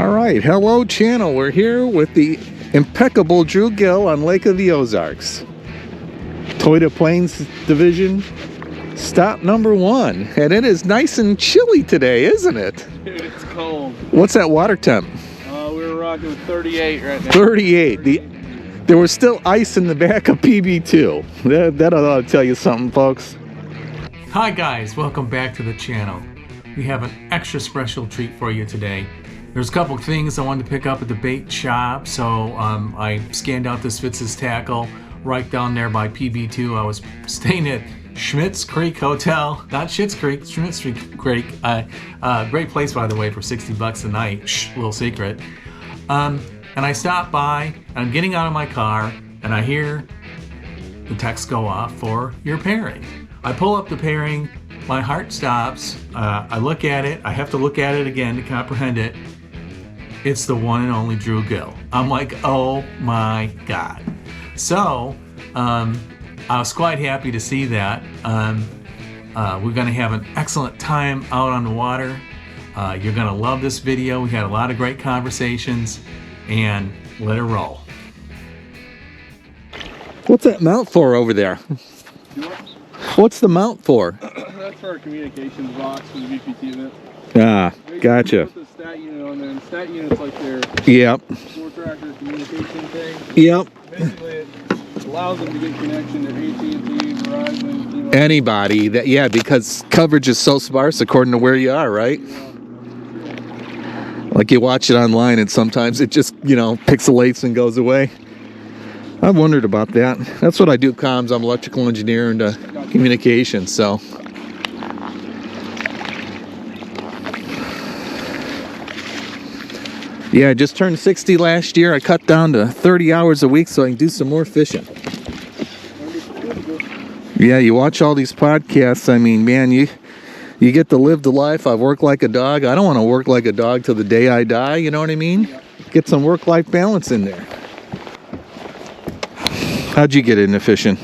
All right, hello channel. We're here with the impeccable Drew Gill on Lake of the Ozarks. Toyota Plains Division, stop number 1. And it is nice and chilly today, isn't it? Dude, it's cold. What's that water temp? We were rocking with 38 right now. 38. There was still ice in the back of PB2. That ought to tell you something, folks. Hi guys, welcome back to the channel. We have an extra special treat for you today. There's a couple things I wanted to pick up at the bait shop, so I scanned out this Fitz's tackle right down there by PB2. I was staying at Schmitz Creek Hotel, not Schitt's Creek, Schmitz Creek. Great place, by the way, for 60 bucks a night. Shh, little secret. And I stopped by, I'm getting out of my car, and I hear the text go off for your pairing. I pull up the pairing, my heart stops, I look at it, I have to look at it again to comprehend it. It's the one and only Drew Gill. I'm like, oh my God. So, I was quite happy to see that. We're gonna have an excellent time out on the water. You're gonna love this video. We had a lot of great conversations, and let it roll. What's that mount for over there? What's the mount for? That's for our communications box for the BPT event. Ah, gotcha. Put the stat unit on there, and the stat unit's like their store tracker communication thing. Yep. Basically, it allows them to get connection to AT&T, Verizon, T-Mobile. Anybody that, yeah, because coverage is so sparse according to where you are, right? Like you watch it online and sometimes it just, pixelates and goes away. I've wondered about that. That's what I do, comms. I'm an electrical engineer and communications, so. Yeah, I just turned 60 last year. I cut down to 30 hours a week so I can do some more fishing. Yeah, you watch all these podcasts. I mean, man, you get to live the life. I work like a dog. I don't want to work like a dog till the day I die. You know what I mean? Get some work-life balance in there. How'd you get into fishing?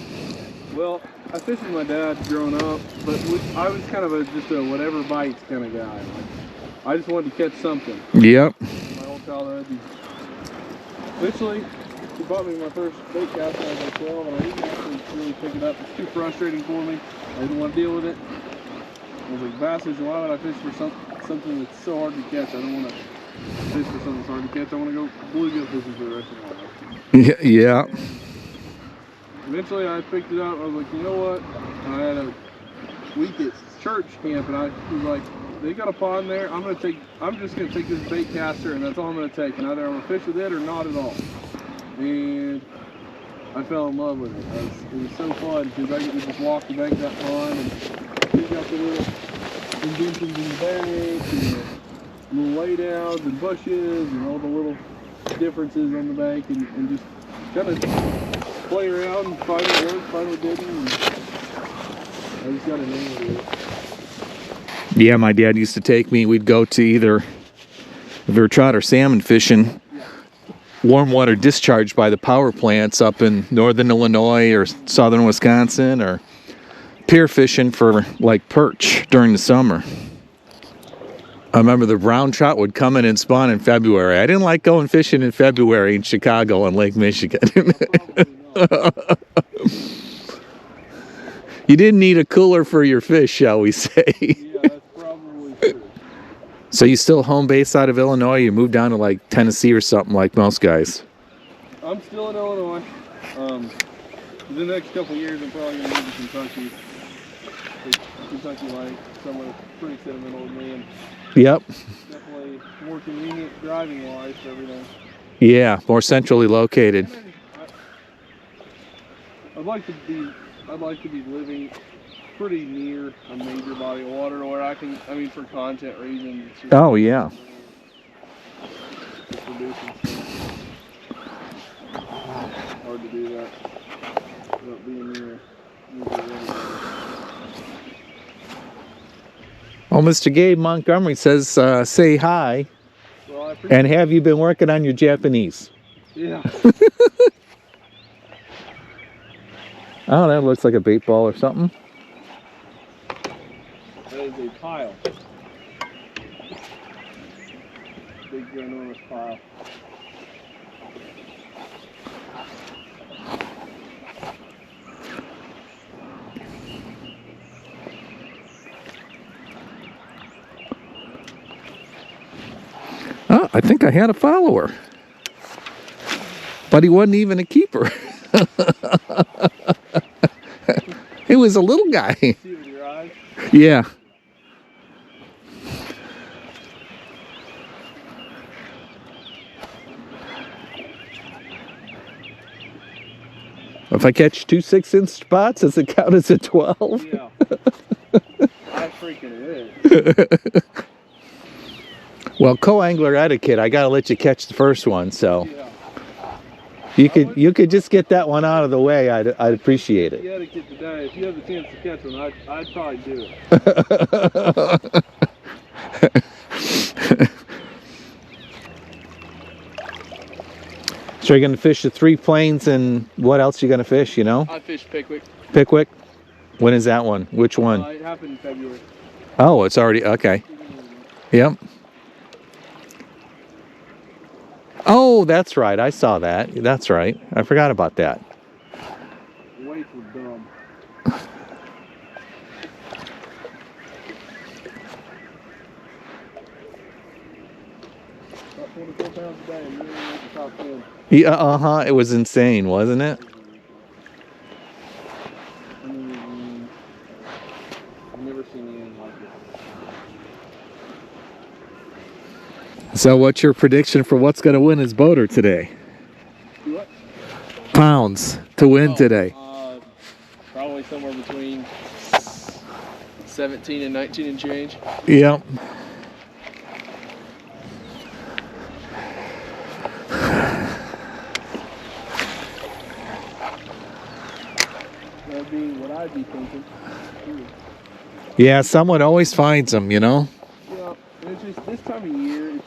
Well, I fished with my dad growing up, but I was kind of just a whatever bites kind of guy. I just wanted to catch something. Yep. My whole childhood. Eventually, he bought me my first bait cast when I was like 12, and I didn't actually really pick it up. It's too frustrating for me. I didn't want to deal with it. I was like, bastards, why would I fish for something that's so hard to catch? I don't want to fish for something that's hard to catch. I want to go bluegill fishing for the rest of my life. Yeah. Eventually I picked it up. I was like, you know what? I had a week at church camp, and I was like, they got a pond there. I'm just gonna take this bait caster, and that's all I'm gonna take. And either I'm gonna fish with it or not at all. And I fell in love with it. It was so fun because I get to just walk the bank of that pond and pick out the little indentions in the bank, and the little laydowns and bushes and all the little differences on the bank, and just kind of play around and find what worked, find what didn't, and I just got a name of it. Yeah, my dad used to take me. We'd go to either river trout or salmon fishing, warm water discharge by the power plants up in northern Illinois or southern Wisconsin, or pier fishing for like perch during the summer. I remember the brown trout would come in and spawn in February. I didn't like going fishing in February in Chicago on Lake Michigan. You didn't need a cooler for your fish, shall we say. Yeah, that's probably true. So you still home base out of Illinois? You moved down to like Tennessee or something like most guys? I'm still in Illinois. The next couple of years I'm probably going to move to Kentucky. Kentucky like somewhere pretty sentimental to me. And yep. definitely more convenient driving wise for everything. Yeah, more centrally located. I'd like to be living pretty near a major body of water where I can, for content reasons. Oh, yeah. Hard to do that without being near Well, Mr. Gabe Montgomery says, say hi. Well, and have you been working on your Japanese? Yeah. Oh, that looks like a bait ball or something. That is a pile. big ginormous pile. Oh, I think I had a follower. But he wasn't even a keeper. He was a little guy. See it with your eyes? Yeah. If I catch 2 6-inch spots, does it count as a 12? Yeah. I freaking wish. Well, co-angler etiquette, I gotta let you catch the first one, so Yeah. you could just get that one out of the way. I'd appreciate it. You had to get today. If you have the chance to catch one, I'd probably do it. So you're gonna fish the 3 plains, and what else you gonna fish, you know? I fished Pickwick. Pickwick? When is that one? Which one? It happened in February. Oh, it's already, okay. Yep. Oh, that's right. I saw that. That's right. I forgot about that. The weights were dumb. About 24 pounds a day, and you only make the top 10. Yeah, uh-huh. It was insane, wasn't it? I've never seen anything like it. So what's your prediction for what's going to win his boater today? Do what? Pounds to win today. Probably somewhere between 17 and 19 and change. Yep. That'd be what I'd be thinking. Yeah, someone always finds them, you know? Yeah, and it's just this time of year, it's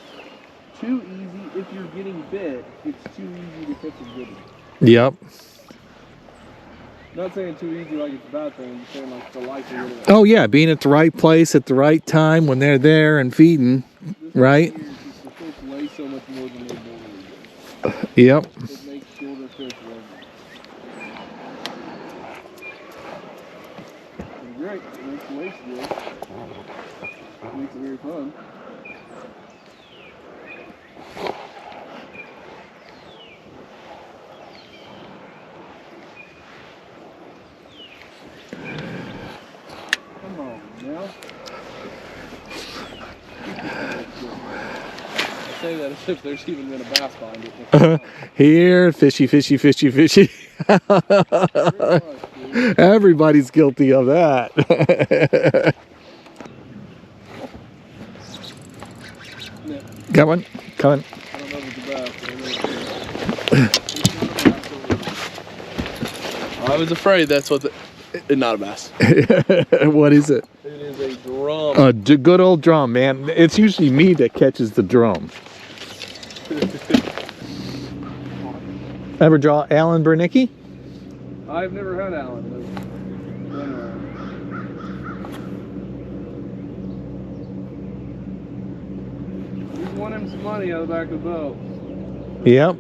too easy. If you're getting bit, it's too easy to catch a good one. Yep. Not saying too easy like it's a bad thing, I'm just saying like the likelihood of it. Oh, yeah, being at the right place at the right time when they're there and feeding, right? This time of year, it's just the fish weigh so much more than they normally do. Yep. It makes shorter fish weigh. It's great. It makes the weights good. It makes it very fun. Come on now. I say that as if there's even been a bass behind it. Here, fishy, fishy, fishy, fishy. Everybody's guilty of that. Yeah. Got one? Coming. I don't know if it's a bass, but I was afraid that's what the... not a bass. What is it? It is a drum. A good old drum, man. It's usually me that catches the drum. Ever draw Alan Bernicki? I've never had Alan. But he's won him some money out of the back of the boat. Yep.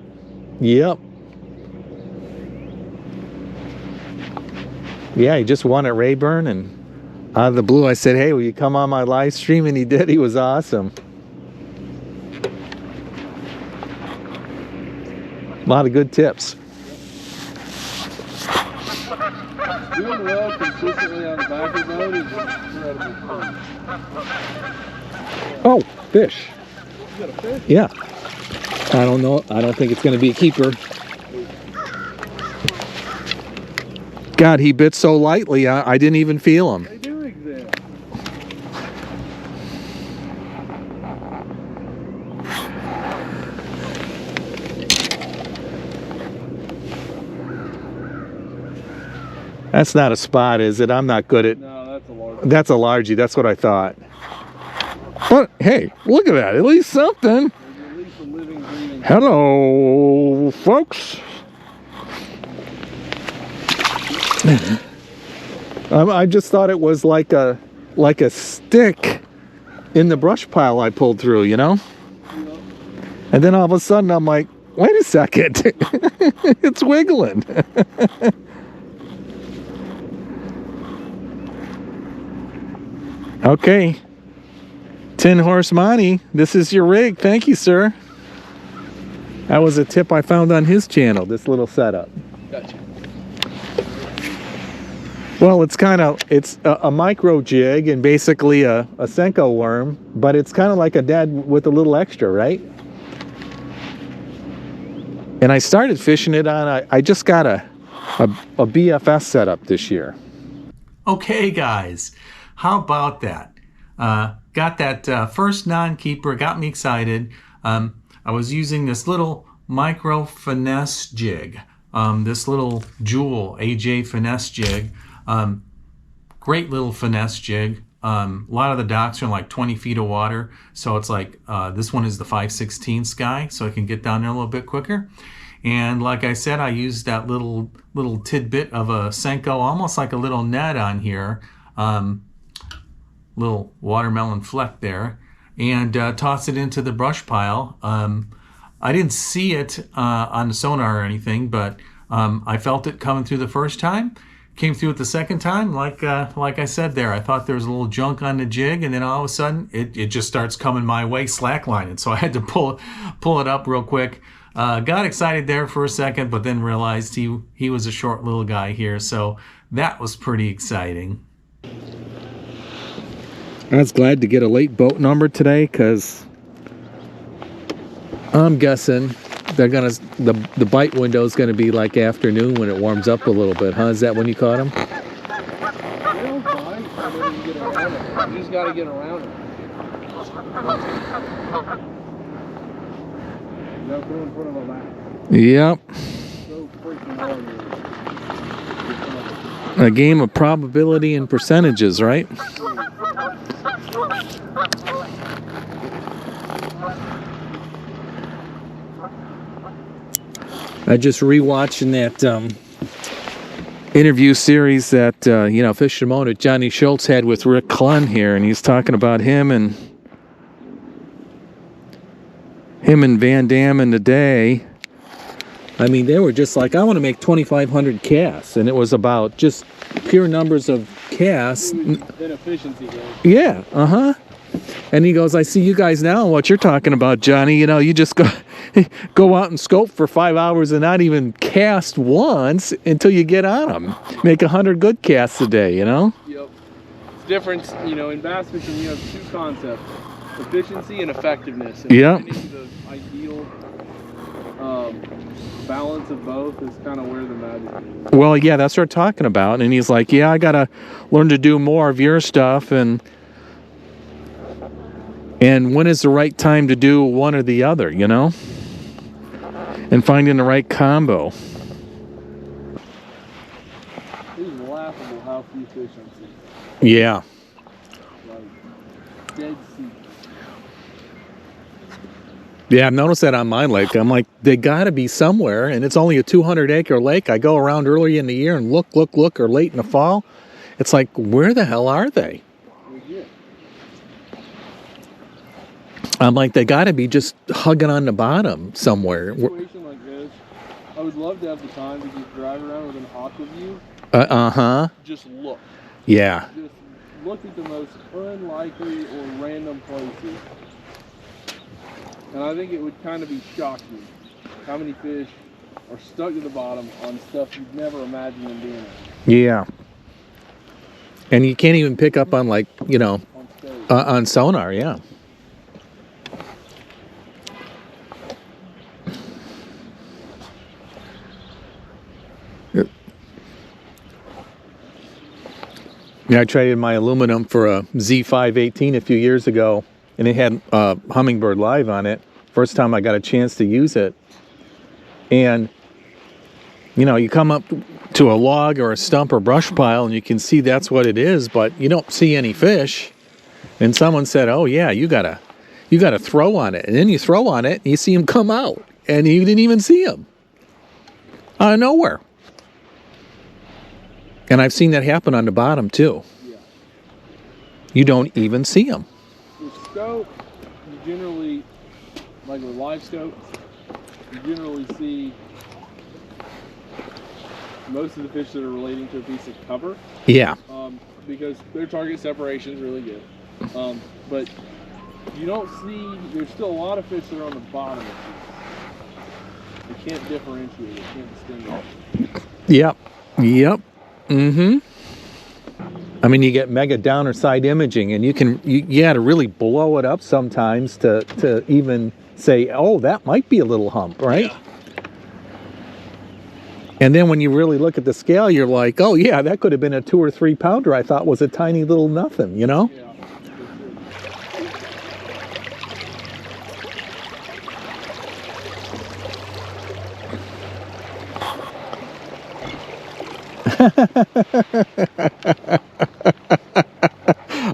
Yep. Yeah, he just won at Rayburn, and out of the blue I said, hey, will you come on my live stream? And he did. He was awesome. A lot of good tips. Doing well consistently on the back of the boat is incredible fun. Oh, fish. You got a fish? Yeah. I don't know. I don't think it's going to be a keeper. God, he bit so lightly, I didn't even feel him. They do exist. That's not a spot, is it? I'm not good at... No, that's a large. That's a largie. That's what I thought. But, hey, look at that. At least something. There's at least a living, breathing. Hello, folks. I just thought it was like a stick in the brush pile I pulled through, you know? You know, And then all of a sudden I'm like, wait a second, it's wiggling. Okay, 10 horse Monty, this is your rig. Thank you, sir. That was a tip I found on his channel, this little setup. Gotcha. Well, it's a micro jig and basically a Senko worm, but it's kind of like a dad with a little extra, right? And I started fishing it on, I just got a BFS setup this year. Okay, guys, how about that? Got that first non-keeper, got me excited. I was using this little micro finesse jig, this little Jewel AJ finesse jig. Great little finesse jig. A lot of the docks are in like 20 feet of water, so it's like this one is the 5/16 guy, so I can get down there a little bit quicker. And like I said, I used that little tidbit of a Senko, almost like a little net on here, little watermelon fleck there, and toss it into the brush pile. I didn't see it on the sonar or anything, but I felt it coming through the first time. Came through it the second time, like I said there. I thought there was a little junk on the jig, and then all of a sudden it just starts coming my way, slacklining. So I had to pull it up real quick. Got excited there for a second, but then realized he was a short little guy here, so that was pretty exciting. I was glad to get a late boat number today, because I'm guessing they're gonna the bite window is gonna be like afternoon when it warms up a little bit, huh? Is that when you caught them? They don't bite, and then you get around it. You just got to get around it. Don't go in front of a lap. Yep. So freaking hard. A game of probability and percentages, right? I just rewatching that interview series that Fish Shimon Johnny Schultz had with Rick Clunn here, and he's talking about him and Van Dam in the day. I mean, they were just like, I want to make 2,500 casts, and it was about just pure numbers of casts. Inefficiency, guys. Yeah, And he goes, I see you guys now, what you're talking about, Johnny. You just go out and scope for 5 hours and not even cast once until you get on them. Make 100 good casts a day, Yep. It's different, in bass fishing you have two concepts, efficiency and effectiveness. And Yeah. the ideal balance of both is kind of where the magic is. Well, yeah, that's what we're talking about. And he's like, yeah, I got to learn to do more of your stuff. And when is the right time to do one or the other, And finding the right combo. It is laughable how few fish I'm seeing. Yeah. Like, dead sea. Yeah, I've noticed that on my lake. I'm like, they got to be somewhere, and it's only a 200-acre lake. I go around early in the year and look, or late in the fall. It's like, where the hell are they? I'm like, they got to be just hugging on the bottom somewhere. In a situation like this, I would love to have the time to just drive around with an aqua view. Just look. Yeah. Just look at the most unlikely or random places. And I think it would kind of be shocking how many fish are stuck to the bottom on stuff you'd never imagine them being on. Yeah. And you can't even pick up on, like, on sonar, yeah. Yeah, I traded my aluminum for a Z518 a few years ago, and it had Hummingbird Live on it. First time I got a chance to use it. And, you come up to a log or a stump or brush pile, and you can see that's what it is, but you don't see any fish. And someone said, oh, yeah, you gotta throw on it. And then you throw on it, and you see them come out, and you didn't even see them. Out of nowhere. And I've seen that happen on the bottom, too. Yeah. You don't even see them. With scope, you generally, like with live scopes, you generally see most of the fish that are relating to a piece of cover. Yeah. Because their target separation is really good. But you don't see, there's still a lot of fish that are on the bottom of the piece. You can't differentiate, you can't distinguish. Yep. Yep. Mm-hmm. I mean, you get mega downer side imaging, and you got to really blow it up sometimes to even say, oh, that might be a little hump, right? Yeah. And then when you really look at the scale, you're like, oh yeah, that could have been a 2 or 3 pounder I thought was a tiny little nothing, you know? Yeah.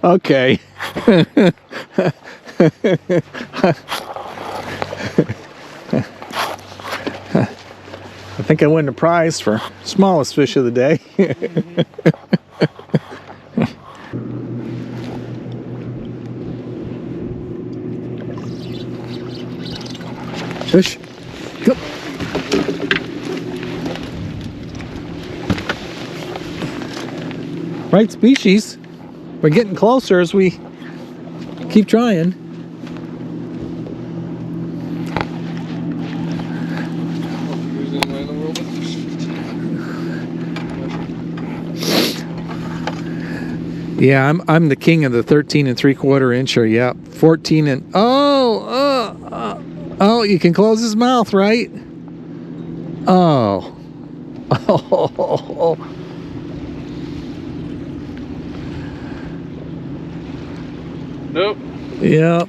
Okay. I think I win the prize for smallest fish of the day. Fish. Go. Right species. We're getting closer as we keep trying. Yeah, I'm the king of the 13 3/4 incher. Yep, 14 and oh, you can close his mouth, right? Oh, oh. Nope. Yep.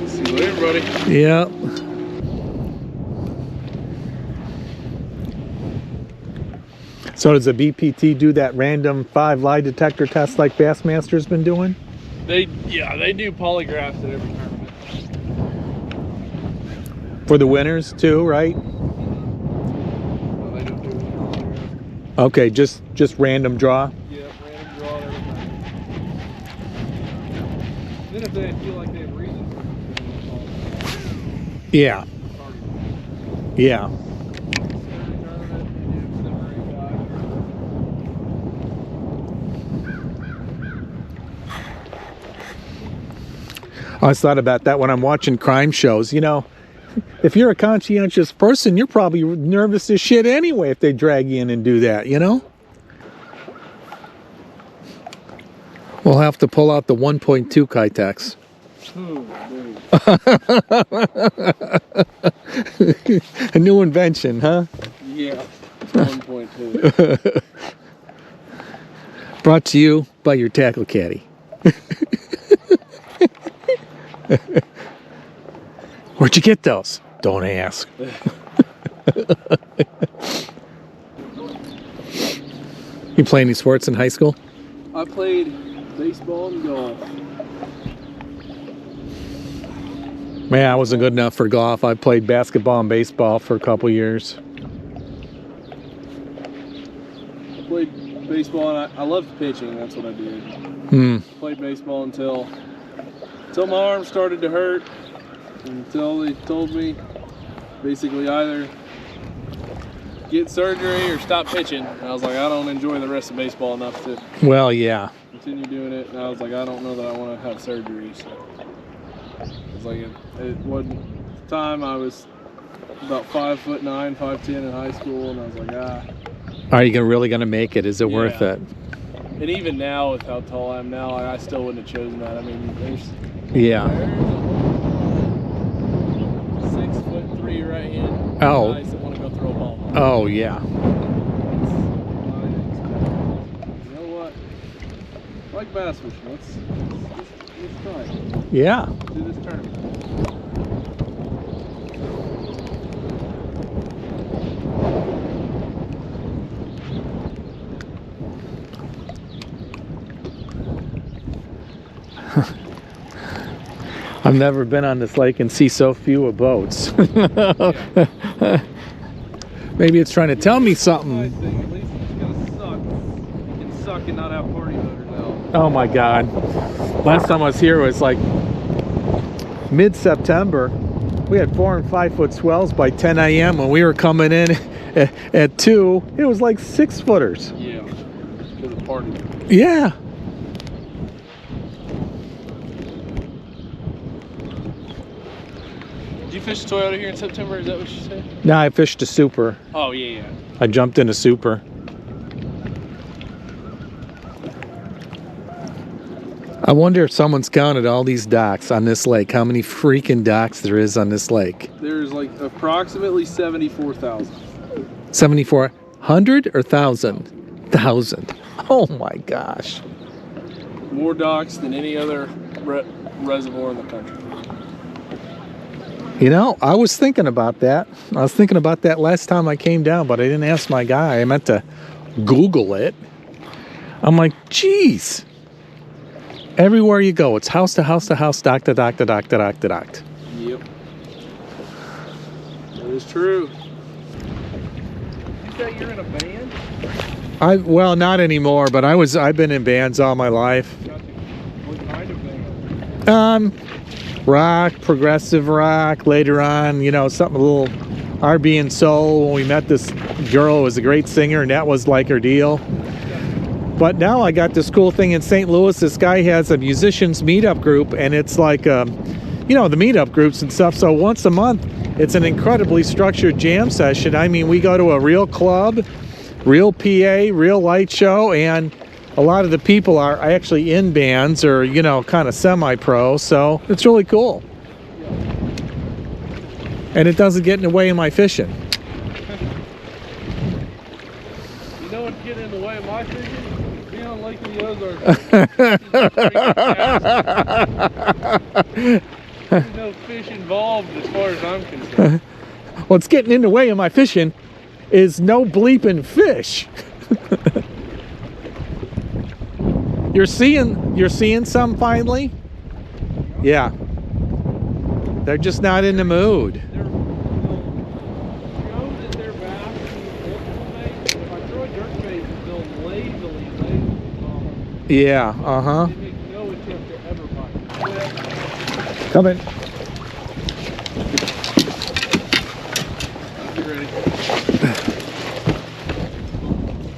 See you later, buddy. Yep. So does the BPT do that random 5 lie detector test like Bassmaster's been doing? They do polygraphs at every tournament. For the winners too, right? Well, they don't do it. Okay, just random draw. Yeah, random draw every time. Then if they feel like they have reason for it, Yeah. Yeah. I always thought about that when I'm watching crime shows. You know, if you're a conscientious person, you're probably nervous as shit anyway if they drag you in and do that, you know? We'll have to pull out the 1.2 Kitex. A new invention, huh? Yeah, 1.2. Brought to you by your tackle caddy. Where'd you get those? Don't ask. You play any sports in high school? I played baseball and golf. Man, I wasn't good enough for golf. I played basketball and baseball for a couple years. I played baseball and I loved pitching. That's what I did. Played baseball until my arm started to hurt. Until they told me basically either get surgery or stop pitching. And I was like, I don't enjoy the rest of baseball enough to Well, yeah. continue doing it. And I was like, I don't know that I want to have surgery. So it was like, it wasn't, at the time I was about 5'9", 5'10" in high school. And I was like, Are you really going to make it? Is it worth it? And even now with how tall I am now, I still wouldn't have chosen that. I mean, there's Yeah. 6'3" right hand. Oh. Guys that want to go throw a ball. Oh, yeah. You know what? I like bass fishing. Let's try it. Yeah. Do this tournament. I've never been on this lake and see so few of boats. Maybe it's trying to tell me something. At least it's gonna suck. You can suck and not have party motors now. Oh my God. Last time I was here was like mid-September. We had 4 and 5 foot swells by 10 a.m. when we were coming in at 2. It was like 6 footers. Yeah, to the party. Yeah. Did you fish a Toyota here in September? Is that what you said? No, I fished a super. Oh, yeah. I jumped in a super. I wonder if someone's counted all these docks on this lake. How many freaking docks there is on this lake? There's like approximately 74,000. 7,400 or 1,000? 1,000. Oh my gosh. More docks than any other reservoir in the country. You know, I was thinking about that. I was thinking about that last time I came down, but I didn't ask my guy. I meant to Google it. I'm like, geez. Everywhere you go, it's house to house to house, dock to dock to dock to dock to dock. Yep. That is true. You say you're in a band? Well, not anymore, but I've been in bands all my life. What kind of band? Rock, progressive rock. Later on, you know, something a little R&B and soul. When we met this girl who was a great singer, and that was like her deal. But now I got this cool thing in St. Louis. This guy has a musicians meetup group, and it's like, you know, the meetup groups and stuff. So once a month, it's an incredibly structured jam session. I mean, we go to a real club, real PA, real light show, and a lot of the people are actually in bands or, you know, kind of semi-pro. So it's really cool. And it doesn't get in the way of my fishing. You know what's getting in the way of my fishing? Being on Lake of the Ozarks. There's no fish involved as far as I'm concerned. What's getting in the way of my fishing is no bleeping fish. You're seeing some finally? Yeah. They're just not in the mood. Yeah, uh-huh. Come in. Get ready.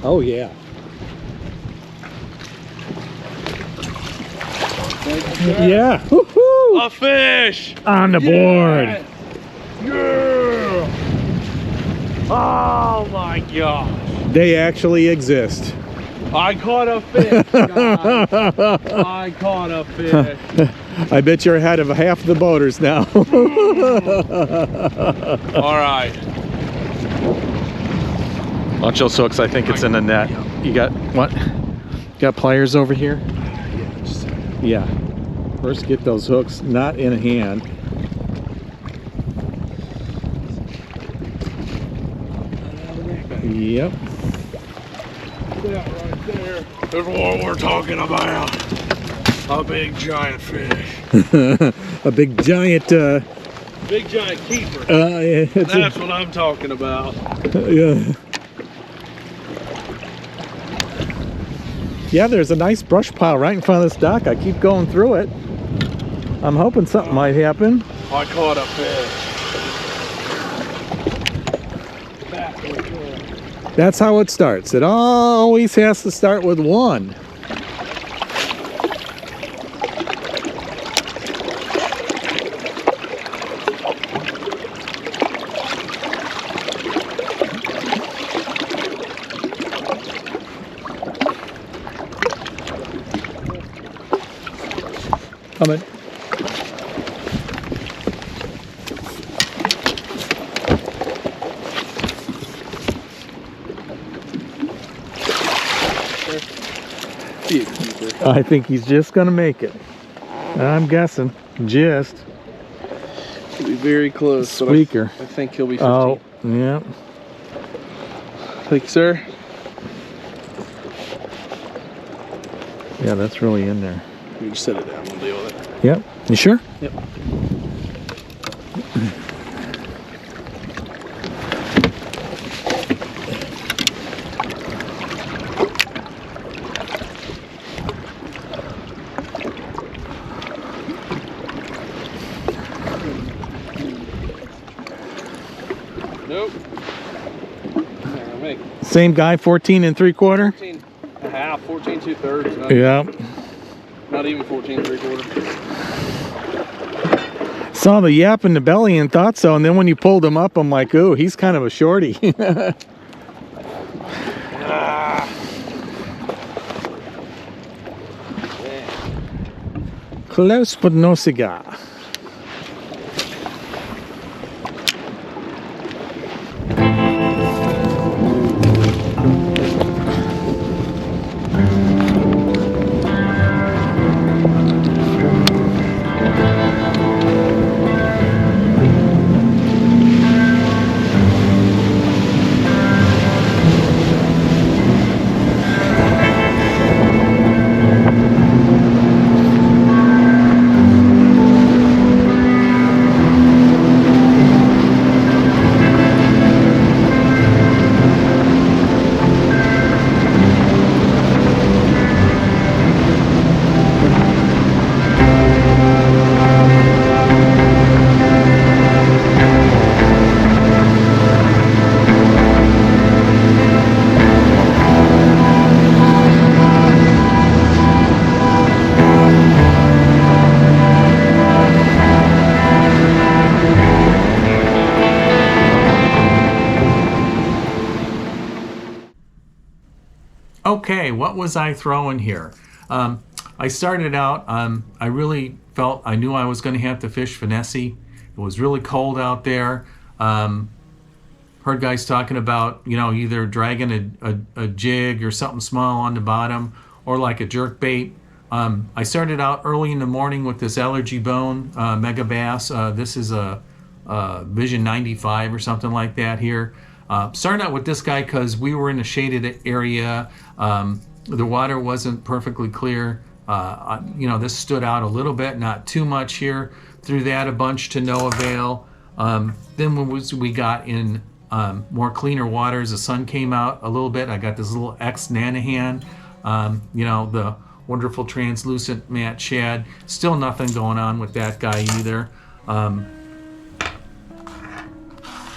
Oh, yeah. Yeah. Woohoo! A fish! On the board. Yeah! Oh my gosh. They actually exist. I caught a fish, guys. I caught a fish. I bet you're ahead of half the boaters now. All right. Watch those hooks. I think it's in the net. You got what? Got pliers over here? Yeah. First get those hooks not in hand. Yep. That right there is what we're talking about. A big giant fish. A big giant Big giant keeper. yeah, That's what I'm talking about. yeah. Yeah, there's a nice brush pile right in front of this dock. I keep going through it. I'm hoping something might happen. I caught a fish. That's what it was. That's how it starts. It always has to start with one. Coming. I think he's just gonna make it. I'm guessing. Just. He'll be very close. Squeaker. I think he'll be 15. Oh, yeah. Thank you, sir. Yeah, that's really in there. You just set it down. We'll deal with it. Yep. You sure? Yep. Nope. There, make Same guy, 14 3/4. 14 and a half, 14 2/3. Yeah. Not even 14 3/4. Saw the yap in the belly and thought so, and then when you pulled him up, I'm like, ooh, he's kind of a shorty. Close but no cigar. Okay, what was I throwing here? I started out, I really felt I knew I was going to have to fish finesse. It was really cold out there. Heard guys talking about, you know, either dragging a jig or something small on the bottom or like a jerk bait. I started out early in the morning with this allergy bone mega bass. This is a Vision 95 or something like that here. Started out with this guy because we were in a shaded area. The water wasn't perfectly clear. You know, this stood out a little bit, not too much here. Threw that a bunch to no avail. Then when we got in more cleaner waters, the sun came out a little bit. I got this little X Nanahan, you know, the wonderful translucent matte shad. Still nothing going on with that guy either.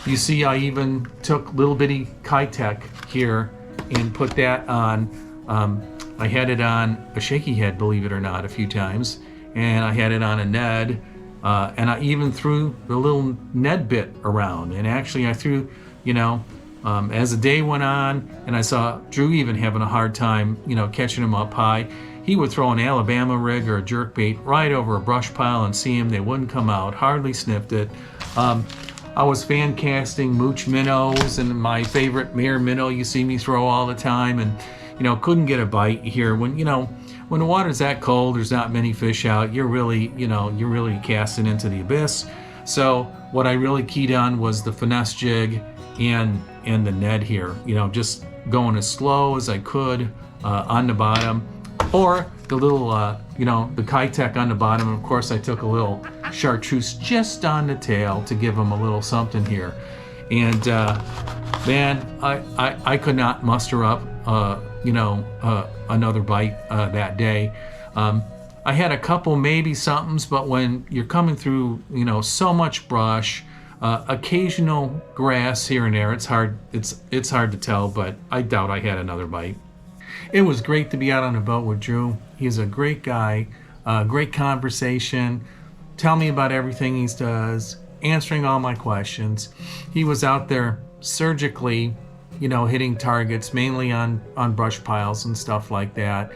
You see, I even took little bitty Kitech here and put that on. I had it on a shaky head, believe it or not, a few times, and I had it on a Ned, and I even threw the little Ned bit around. And actually, I threw, you know, as the day went on, and I saw Drew even having a hard time, you know, catching him up high. He would throw an Alabama rig or a jerk bait right over a brush pile and see him. They wouldn't come out. Hardly sniffed it. I was fan casting mooch minnows and my favorite mare minnow you see me throw all the time, and you know, couldn't get a bite here. When, you know, when the water's that cold, there's not many fish out, you're really, you know, you're really casting into the abyss. So what I really keyed on was the finesse jig and the Ned here, you know, just going as slow as I could on the bottom, or the little you know, the Kitech on the bottom. And of course I took a little chartreuse just on the tail to give them a little something here. And man, I could not muster up you know, another bite that day. I had a couple maybe somethings, but when you're coming through, you know, so much brush, occasional grass here and there, it's hard to tell, but I doubt I had another bite. It was great to be out on a boat with Drew. He's a great guy, great conversation, tell me about everything he does, answering all my questions. He was out there surgically, you know, hitting targets mainly on brush piles and stuff like that.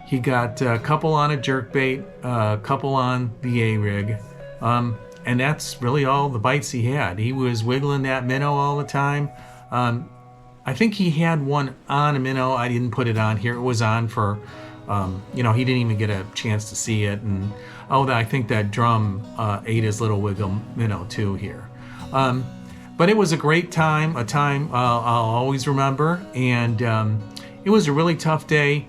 He got a couple on a jerkbait, a couple on the A-rig, and that's really all the bites he had. He was wiggling that minnow all the time. I think he had one on a minnow. I didn't put it on here. It was on for, you know, he didn't even get a chance to see it. And I think that drum ate his little wiggle minnow too here. But it was a great time, a time I'll always remember. And it was a really tough day.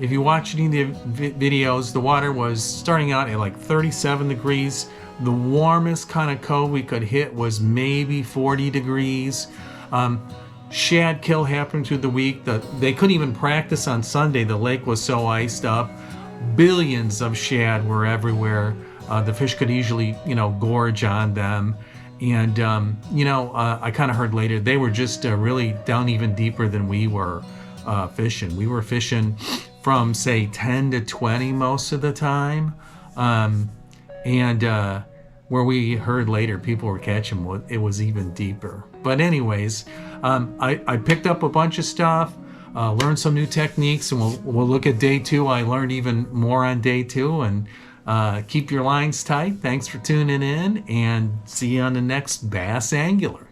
If you watch any of the videos, the water was starting out at like 37 degrees. The warmest kind of cove we could hit was maybe 40 degrees. Shad kill happened through the week. They couldn't even practice on Sunday. The lake was so iced up. Billions of shad were everywhere. The fish could easily, you know, gorge on them. And I kind of heard later they were just really down even deeper than we were fishing. We were fishing from say 10 to 20 most of the time, and where we heard later people were catching, it was even deeper. But anyways, I picked up a bunch of stuff, learned some new techniques, and we'll look at day 2. I learned even more on day 2, and keep your lines tight. Thanks for tuning in, and see you on the next Bass Angular.